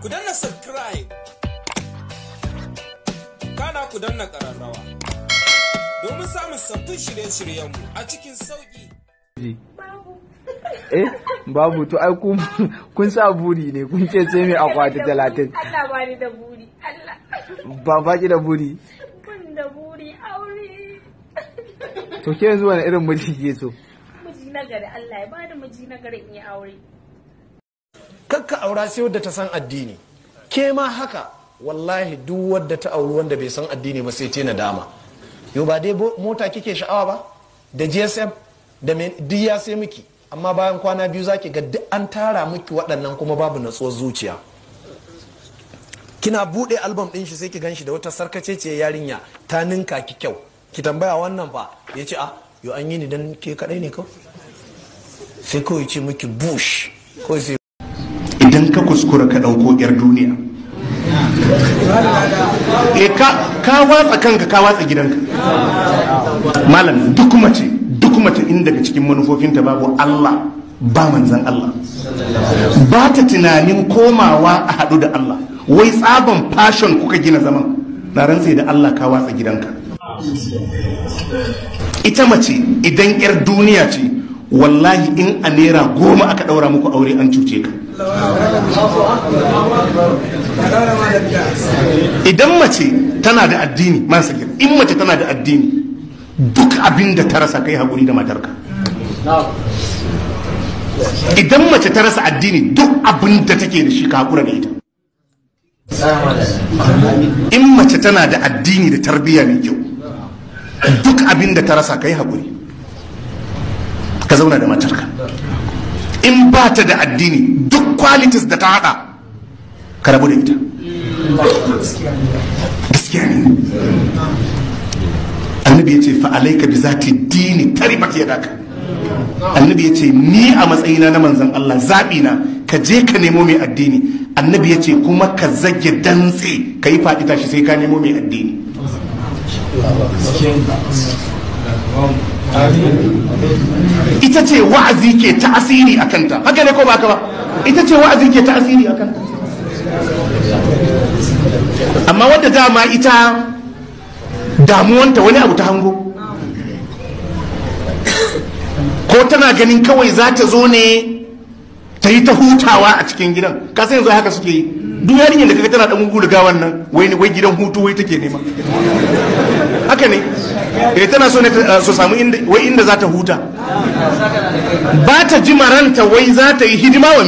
Ku danna subscribe, kana ku danna ƙararrawa domin samun sabbin shirye-shiryenmu a cikin sauƙi. Babu to ai kun sa buri ne kun ce sai mai akwati 30. Allah ba ni da buri, Allah. Ba baki da buri. Kun da buri aure. To ke yanzu wani irin miji ke so? Miji na gari, Allah ya bada miji na gari in yi aure. Kakka aura sai wadda ta san addini, ke ma haka wallahi duk wadda ta auri wanda bai san addini ba sai ta nadama. Yau ba dai mota kike sha'awa ba da GSM da duk ya sai miki, amma bayan kwana biyu zaki ga duk an tara miki waɗannan kuma babu natsuwar zuciya. Kina buɗe album ɗin shi sai ki ganshi da wata sarkaceciyar yarinya ta ninka ki kyau, ki tambaya wannan fa ya ce yo an yi ni dan ke kaɗai ne kawai, sai kawai ce miki bush kawai sai idan ka kuskura ka ɗauko 'yar duniya ka watsa kanka ka watsa gidanka malam. duk mace in daga cikin manufofinta babu Allah ba manzan Allah, ba ta tunanin komawa a haɗu da Allah, wai tsaban fashion kuka gina zaman, na rantse da Allah ka watsa gidanka. Ita mace idan 'yar duniya ce wallahi in a naira 10 aka ɗaura muku aure an cuce ka. Idan mace tana da addini, in mace tana da addini, duk abin da ta rasa kai haƙuri da matarka. Idan mace ta rasa addini, duk abin da take da shi ka haƙura da ita. In mace tana da addini da tarbiyya mai kyau, duk abin da ta rasa kai haƙuri, ka zauna da matarka. In ba ta da addini, duk qualities da ta haɗa, ka rabu da ita. Gaskiya ne. Annabi ya ce fa'alaika bi zati dini taribat yadaka. Annabi ya ce ni a matsayina na manzon Allah zaɓi na ka je ka nemo mai addini. Annabi ya ce kuma ka zage dantse ka yi faɗi tashi sai ka nemo mai addini. Ita ce wa'azi ke ta'asiri a kanta, haka ne ko ba ka ba? Ita ce wa'azi ke ta'asiri a kanta. Amma wadda dama ita damuwanta wani abu ta hango, ko tana ganin kawai za ta zo ne ta yi ta hutawa a cikin gidan. Ka san yanzu haka suke yi, duk yarinyar da kaga tana dan gurga wannan wai gidan hutu wai take nema, haka ne. Tana so ne su samu inda za ta huta, ba ta ji maranta wai za ta yi hidima wa